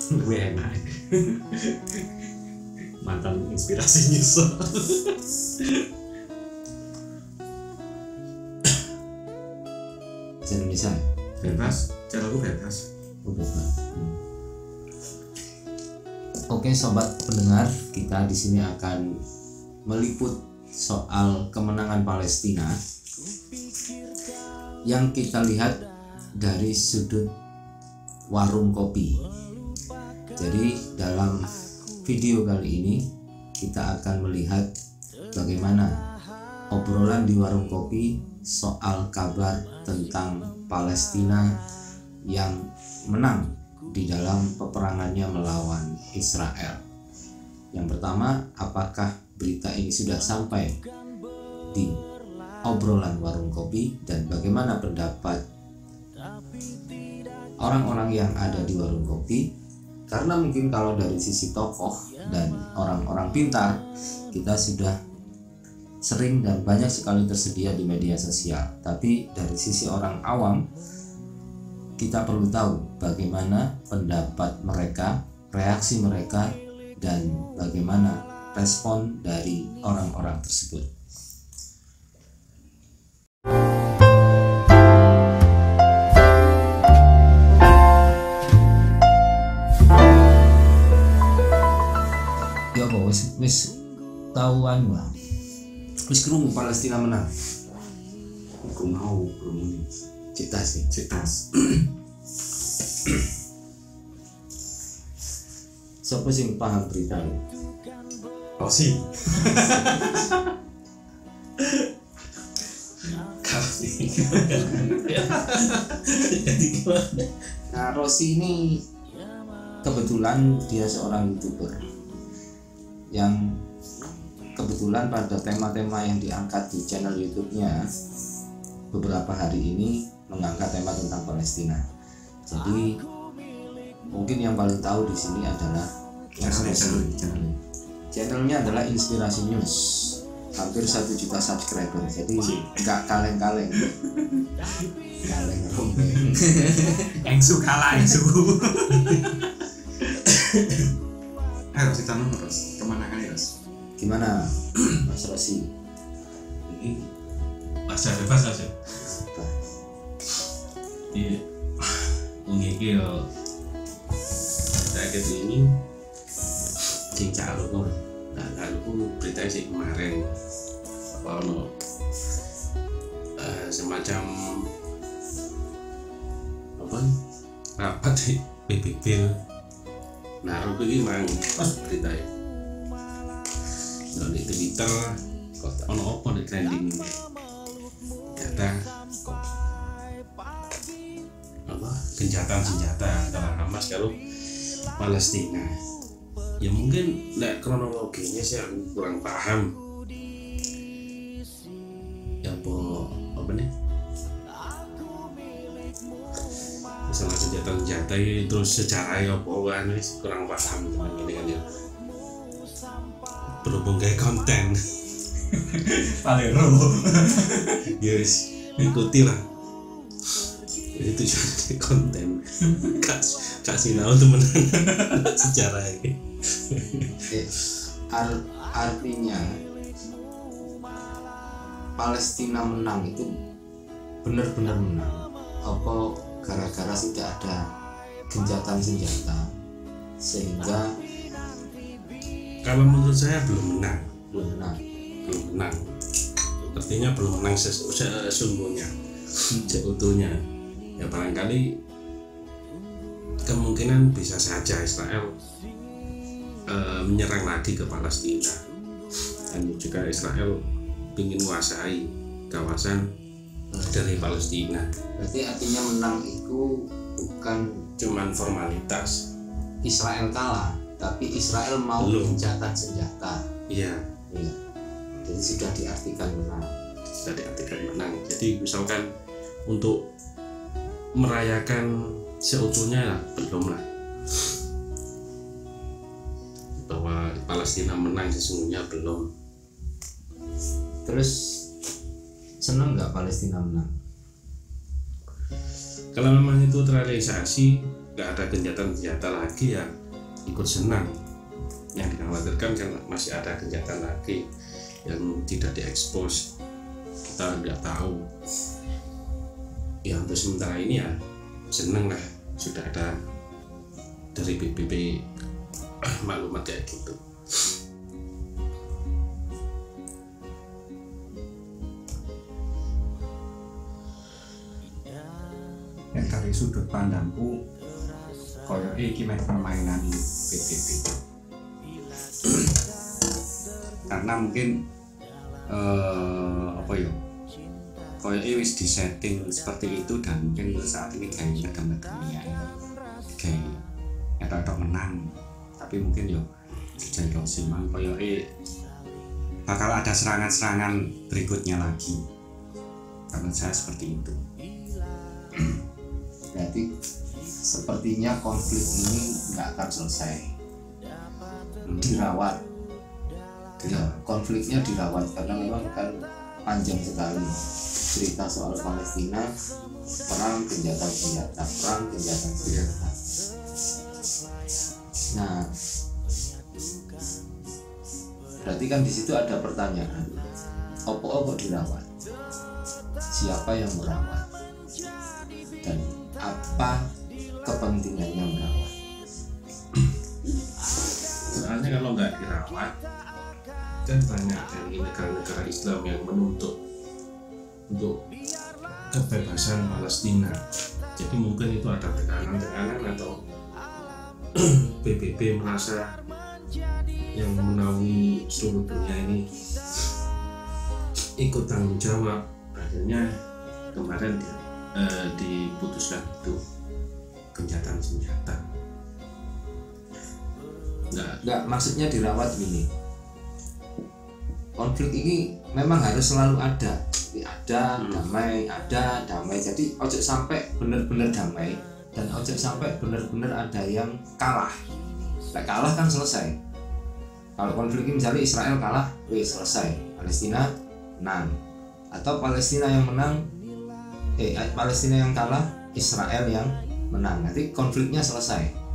Lebih enak. Mantan inspirasi nyesel. Bahasa Indonesia Bebas, channelku bebas. bebas. Oke sobat pendengar, kita di sini akan meliput soal kemenangan Palestina yang kita lihat dari sudut warung kopi. Jadi dalam video kali ini kita akan melihat bagaimana obrolan di warung kopi soal kabar tentang Palestina yang menang di dalam peperangannya melawan Israel. Yang pertama, apakah berita ini sudah sampai di obrolan warung kopi dan bagaimana pendapat orang-orang yang ada di warung kopi? Karena mungkin kalau dari sisi tokoh dan orang-orang pintar, kita sudah sering dan banyak sekali tersedia di media sosial. Tapi dari sisi orang awam, kita perlu tahu bagaimana pendapat mereka, reaksi mereka, dan bagaimana respon dari orang-orang tersebut. Ya apa wis tahuan wah. Wis krungu Palestina menang. Aku mau bermuni. Citas. Siapa sih yang paham berita ini? Rosi. Rosi. Jadi gimana? Nah, Rosi ini kebetulan dia seorang YouTuber yang kebetulan pada tema-tema yang diangkat di channel YouTube-nya beberapa hari ini mengangkat tema tentang Palestina. Jadi mungkin yang paling tahu di sini adalah channelnya adalah Inspirasi News, hampir 1 juta subscriber. Jadi nggak kaleng-kaleng. Kaleng rombeng. Engsu kalah Engsu. Ayo kita terus kemenangan ya Ros. Gimana Mas Rosi? Ini masa bebas aja. Iya, mengikil saya ini sing calon, nah kalau berita sih kemarin apa no semacam apa rapat di PBB, nah aku ini mang pas berita ya, di Twitter kok ono apa di trending ini, kata kok apa gencatan senjata antara Hamas kalau Palestina. Ya mungkin nggak kronologinya sih aku kurang paham. Ya apa nih? Masalah senjata terus secara apa kan kurang paham teman ini kan ya. Berhubung kayak konten. Palero. Yes, ikuti lah. Itu jadi konten kasih tahu teman-teman sejarah ini. Artinya Palestina menang itu benar-benar menang apa gara-gara sudah ada gencatan senjata sehingga kalau menurut saya belum menang artinya belum menang sesungguhnya seutuhnya. Ya barangkali kemungkinan bisa saja Israel menyerang lagi ke Palestina dan juga Israel ingin menguasai kawasan dari Palestina. berarti artinya menang itu bukan Cuman formalitas. Israel kalah, tapi Israel mau Belum. gencatan senjata. Iya, Ya. Jadi sudah diartikan menang. sudah diartikan menang. Jadi misalkan untuk merayakan seutuhnya lah, belum lah, bahwa Palestina menang sesungguhnya belum. Terus senang nggak Palestina menang? Kalau memang itu terrealisasi, nggak ada gencatan senjata lagi ya ikut senang. Yang dikhawatirkan kan masih ada gencatan lagi yang tidak diekspos, kita nggak tahu. Ya untuk sementara ini ya seneng lah sudah ada dari PBB maklumat kayak gitu. Ya, dari sudut pandangku koyo iki meh permainan PBB. Karena mungkin apa ya, koyo wis disetting seperti itu dan mungkin saat ini kayaknya gambar-gambarnya kayak atau menang, tapi mungkin yo dijadok simang koyo bakal ada serangan-serangan berikutnya lagi. Karena saya seperti itu. Berarti sepertinya konflik ini nggak akan selesai, dirawat. Ya, konfliknya dirawat karena memang kan panjang sekali cerita soal Palestina, perang gencatan senjata, perang gencatan senjata. Nah, berarti kan di situ ada pertanyaan, opo dirawat, siapa yang merawat, dan apa kepentingannya merawat? Soalnya kalau nggak dirawat kan banyak dari negara-negara Islam yang menuntut untuk kebebasan Palestina. Jadi mungkin itu ada tekanan-tekanan atau PBB merasa yang menaungi seluruh dunia ini ikut tanggung jawab. Akhirnya kemarin diputuskan itu gencatan senjata. Nggak, maksudnya dirawat gini. Konflik ini memang harus selalu ada, damai, jadi ojo sampai benar-benar damai dan ojo sampai benar-benar ada yang kalah. Nah, kalah kan selesai. Kalau konflik ini misalnya Israel kalah, selesai, Palestina menang, atau Palestina yang menang, Palestina yang kalah, Israel yang menang, nanti konfliknya selesai.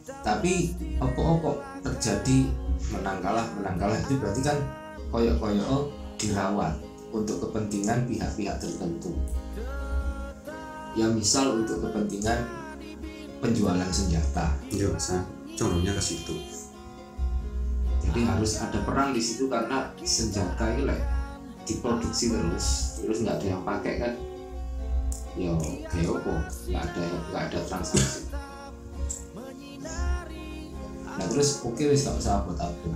Tapi opo terjadi menang kalah itu berarti kan koyok dirawat untuk kepentingan pihak-pihak tertentu. Ya misal untuk kepentingan penjualan senjata. Ya, contohnya ke situ. Jadi harus ada perang di situ karena senjata itu diproduksi terus nggak ada yang pakai kan? Ya kayak apa? Nggak ada transaksi. Nah terus wis gak usah abot-abot.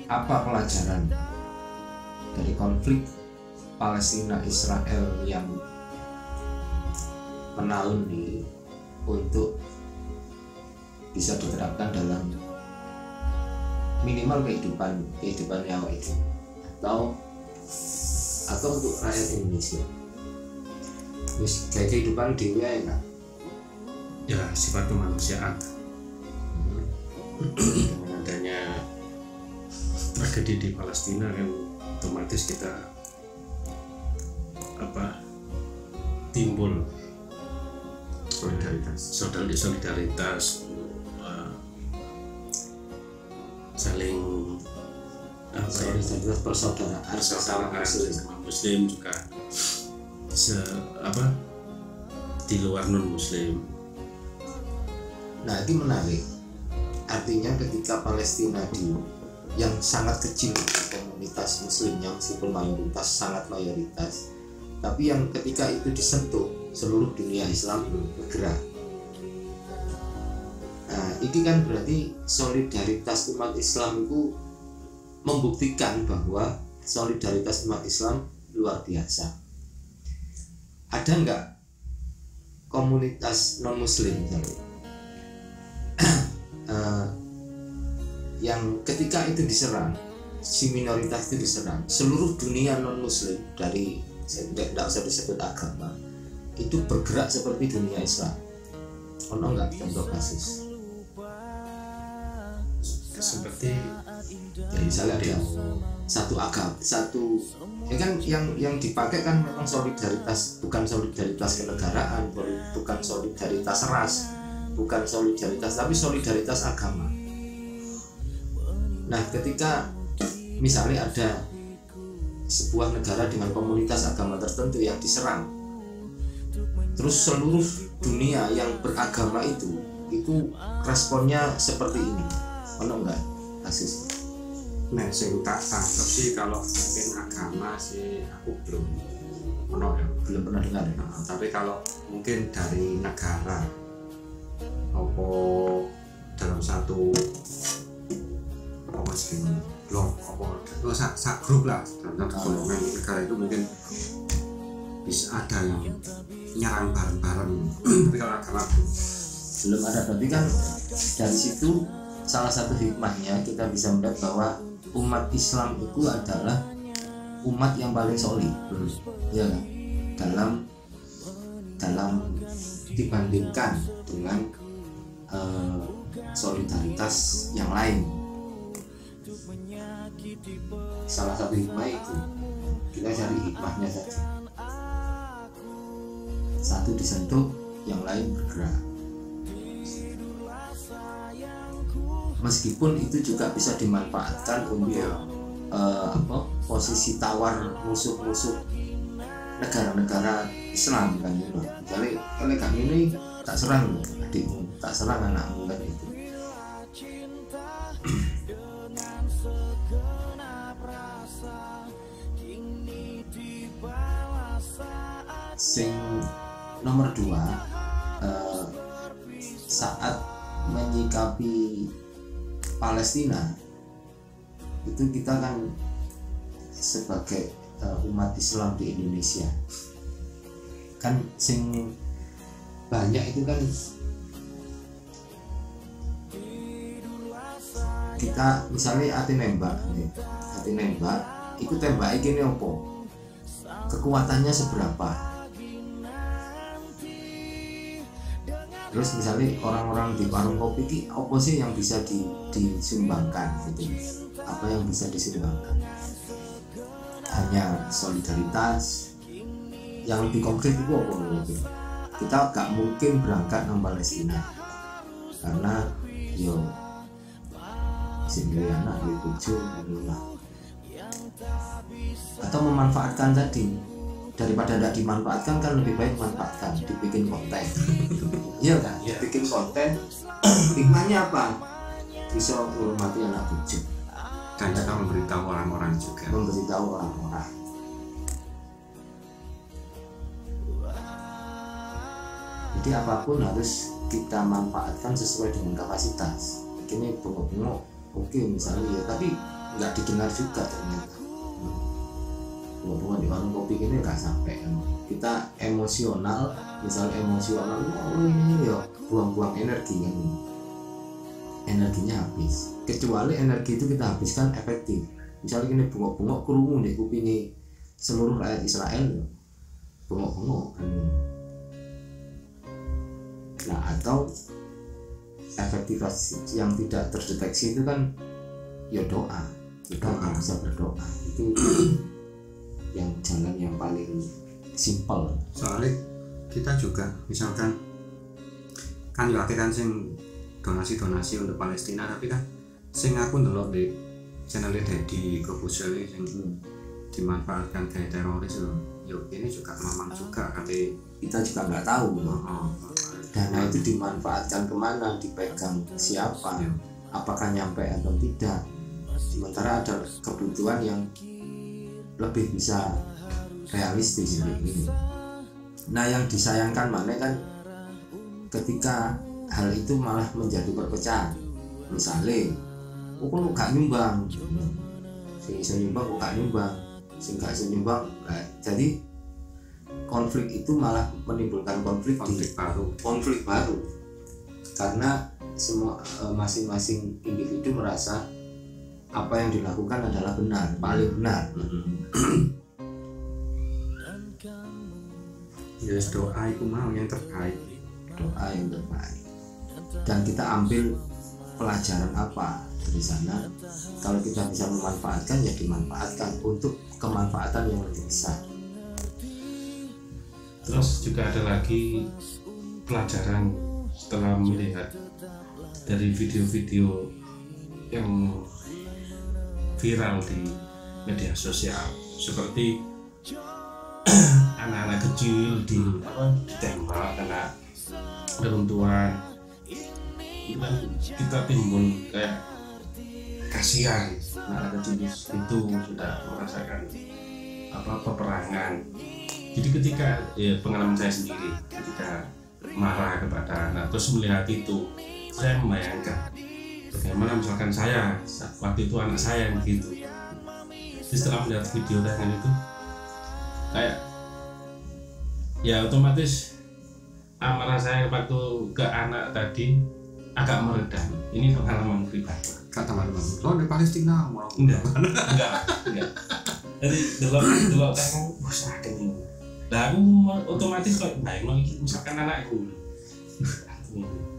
Apa pelajaran dari konflik Palestina Israel yang menaun nih untuk bisa diterapkan dalam minimal kehidupan nyawa itu atau untuk rakyat Indonesia? Terus kayak kehidupan dewa ya kan? Ya sifat kemanusiaan. Dengan adanya tragedi di Palestina kan otomatis kita timbul solidaritas, saling persaudaraan sama Muslim juga di luar non Muslim. Nah itu menarik, artinya ketika Palestina yang sangat kecil komunitas Muslim yang meskipun sangat mayoritas, tapi yang ketika itu disentuh seluruh dunia Islam bergerak. Nah ini kan berarti solidaritas umat Islam itu membuktikan bahwa solidaritas umat Islam luar biasa. Ada nggak komunitas non Muslim misalnya? Yang ketika itu diserang, si minoritas itu diserang, seluruh dunia non Muslim dari tidak usah disebut agama itu bergerak seperti dunia Islam. Ono nggak contoh kasus? Seperti Ya misalnya ada satu agama, satu ya kan yang dipakai kan memang solidaritas, bukan solidaritas kenegaraan, bukan solidaritas ras, bukan solidaritas, tapi solidaritas agama. Nah, ketika misalnya ada sebuah negara dengan komunitas agama tertentu yang diserang, terus seluruh dunia yang beragama itu responnya seperti ini, ono enggak Asis? Nah, sing tak tangkep sih kalau mungkin agama sih aku belum Belum pernah dengar ya? Nah, tapi kalau mungkin dari negara apa dalam satu apa sih blok apa sak grup lah dalam satu golongan negara itu mungkin bisa ada yang nyerang bareng-bareng. Tapi kalau agama Belum ada. Berarti kan dari situ salah satu hikmahnya kita bisa melihat bahwa umat Islam itu adalah umat yang paling solid, ya kan? dalam dibandingkan dengan solidaritas yang lain. Salah satu hikmah itu, kita cari hikmahnya saja. Satu disentuh, yang lain bergerak. Meskipun itu juga bisa dimanfaatkan untuk posisi tawar musuh-musuh negara-negara Islam kan gitu. Misalnya kalau kamu ini tak serang adikmu, tak serang anakmu kan itu. Sing nomor 2, saat menyikapi Palestina itu kita kan sebagai umat Islam di Indonesia kan sing banyak itu kan kita misalnya hati nembak itu tembak ini opo, kekuatannya seberapa. Terus misalnya orang-orang di warung kopi ini apa sih yang bisa disumbangkan gitu, apa yang bisa disumbangkan? Hanya solidaritas. Yang lebih konkret itu apa gitu? Kita gak mungkin berangkat ke Palestina karena yo sendiri anak di bojo atau memanfaatkan tadi, daripada tidak dimanfaatkan kan lebih baik manfaatkan, dibikin konten. Iya kan? Bikin konten, hikmahnya apa? Bisa menghormati anak bojo dan juga memberitahu orang-orang juga. Memberitahu orang-orang. Jadi apapun harus kita manfaatkan sesuai dengan kapasitas. Ini bengok-bengok, oke misalnya ya, tapi nggak didengar juga ternyata. Bengok-bengok di warung kopi ini nggak sampai kan. Kita emosional, misalnya emosional, ini ya buang-buang energi kan. Energinya habis. Kecuali energi itu kita habiskan efektif. Misalnya ini bengok-bengok kerungu di kupingi seluruh rakyat Israel, bengok-bengok kan. Nah, atau efektivitas yang tidak terdeteksi itu kan ya doa. Kita bisa berdoa. Itu yang jalan yang paling simpel. Soalnya kita juga misalkan kan ya kan sing donasi untuk Palestina, tapi kan sing aku ndelok di channel Deddy Corbuzier sing dimanfaatkan kayak teroris loh. Yo ini juga memang juga katanya kita juga nggak tahu dana itu dimanfaatkan kemana, dipegang siapa, apakah nyampe atau tidak. Sementara ada kebutuhan yang lebih bisa realistis ini. Nah, yang disayangkan mana kan ketika hal itu malah menjadi perpecahan. Misalnya, kok gak nyumbang, sing iso nyumbang kok gak nyumbang, sing gak iso nyumbang. Jadi konflik itu malah menimbulkan konflik baru karena semua masing-masing individu merasa apa yang dilakukan adalah benar, paling benar. Ya doa itu mau yang terbaik, dan kita ambil pelajaran apa dari sana. Kalau kita bisa memanfaatkan ya dimanfaatkan untuk kemanfaatan yang lebih besar. Terus juga ada lagi pelajaran setelah melihat dari video-video yang viral di media sosial, seperti anak-anak kecil ditembak kena reruntuhan. Itu kan kita timbul kayak kasihan, anak kecil itu sudah merasakan peperangan. Jadi ketika pengalaman saya sendiri, ketika marah kepada anak terus melihat itu, saya membayangkan bagaimana misalkan saya waktu itu anak saya yang begitu. Jadi setelah melihat video tayangan itu, kayak ya otomatis amarah saya waktu ke anak tadi agak meredam. Ini pengalaman pribadi. Kak teman-teman, lo di Palestina mau Enggak. Jadi delok tayangan, wah sakit ini. Lah aku otomatis kok bayang iki misalkan anakku.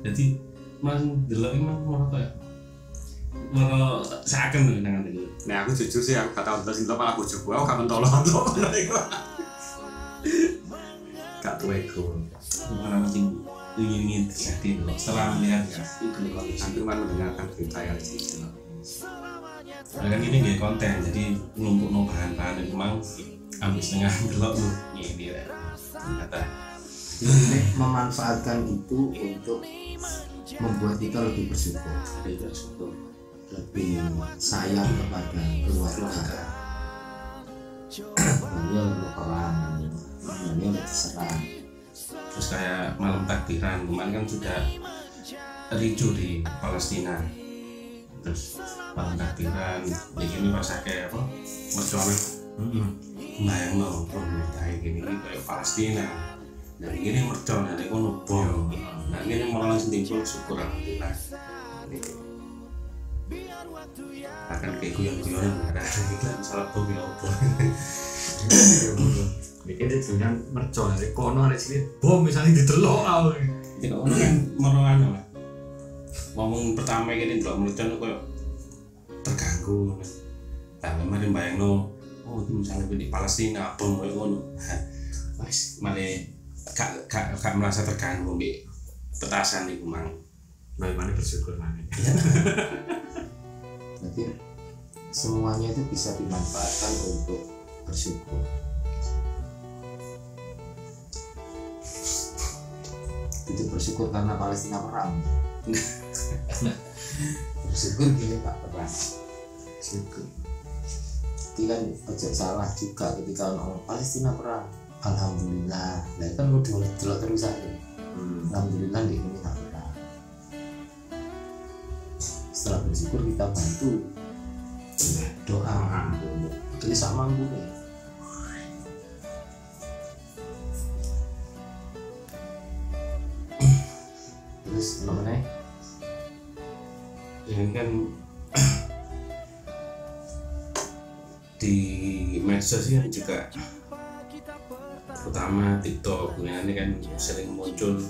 Jadi mas delok iki mau kayak mau seakan dengan itu. Nah aku jujur sih aku gak tau terus itu malah bojoku aku gak mentolong gak tuh ego Pengalaman ingin terjadi loh setelah melihat ya itu nanti kan mendengarkan berita yang di sini. Kan ini nggak konten, jadi numpuk bahan-bahan itu memang ambil setengah delok tuh ini ya ternyata. Jadi memanfaatkan itu untuk membuat kita lebih bersyukur, lebih sayang kepada keluarga. Dia berperang, dia berserang. Terus kayak malam takbiran kemarin kan sudah ricu di Palestina. Terus malam takbiran di sini pas kayak apa mercon bayang loh kayak gini kayak Palestina dari gini mercon dari kono bom. Nah ini malah langsung timbul syukur alhamdulillah. Akan kayak guyon-guyonan ada kita salah bom ya bom. Mikir itu yang mercon dari kono ada sini bom misalnya didelok aku. Tidak ono kan meroano lah. Ngomong pertama gini delok mercon kok terganggu. Nah kemarin bayangno oh itu misalnya di Palestina bom koyo ngono. Wis male gak merasa terganggu mbek petasan iku mang. Bagaimana bersyukur mana? Jadi semuanya itu bisa dimanfaatkan untuk bersyukur. Itu bersyukur karena Palestina perang. Bersyukur gini tak perang. Syukur. Jadi kan ojo salah juga ketika orang Palestina perang. Alhamdulillah. Lah kan udah delok terus aja. Alhamdulillah di ini tak perang. Setelah bersyukur kita bantu doa jadi sama mampunya. Terus mana? Ini kan di medsos kan juga terutama TikTok ini kan sering muncul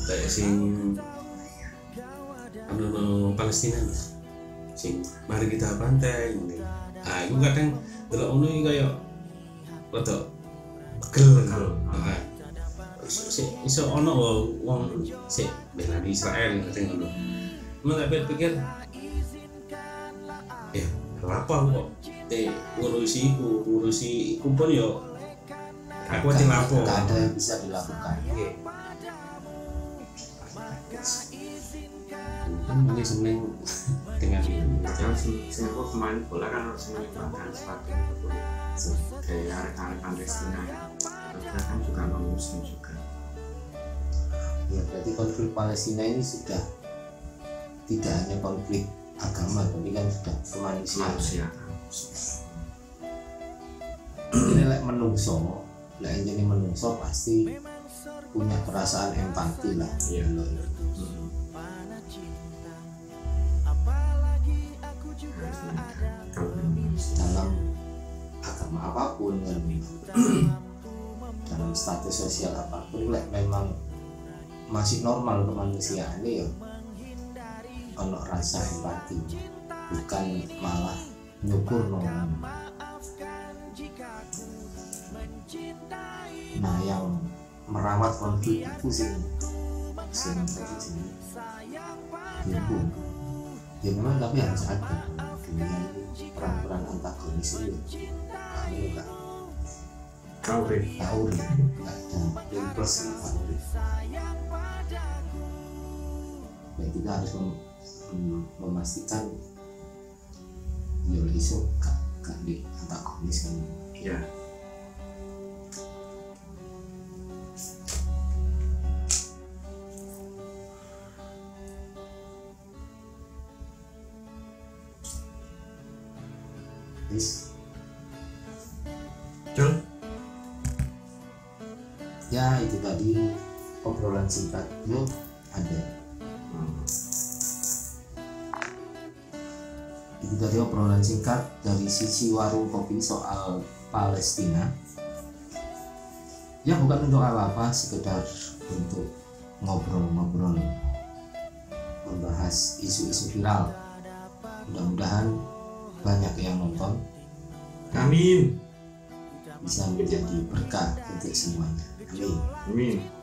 kayak sing Palestina sing mari kita bantai ini. Nah itu kadang delok ngono iki kaya rada pegel. Nah iso ono wong sik bela Israel kadang ngono. Mun tak pikir ya apa kok ngurusi iku pun yo aku aja lapo. Gak ada yang bisa dilakukan. Mungkin seneng dengan ini. Jangan singapura pemain bola kan harus menyumbangkan sesuatu kayak arek-arek Palestina mereka kan juga non-muslim juga. Ya berarti konflik Palestina ini sudah tidak hanya konflik agama tapi kan sudah kemanusiaan. Ini lek menungso, lek jadi menungso pasti punya perasaan empati lah. Iya. Dalam agama apapun kan, dalam status sosial apapun, lek memang masih normal kemanusiaan ya ono rasa empati, bukan malah nyukur nolong. Nah yang merawat konflik itu sing tadi sini nyambung ya memang, tapi harus ada dunia ini peran-peran antagonis itu kamu gak Kaure. gak ada yang plus kaure. Dan kita harus memastikan ya iso gak di antagonis kan Ya. Terus Jul. ya itu tadi obrolan singkat yo ada. Itu tadi obrolan singkat dari sisi warung kopi soal Palestina. Ya bukan untuk apa-apa, sekedar untuk ngobrol-ngobrol, membahas isu-isu viral. Mudah-mudahan banyak yang nonton, Amin. bisa menjadi berkah untuk semuanya. Amin. Amin.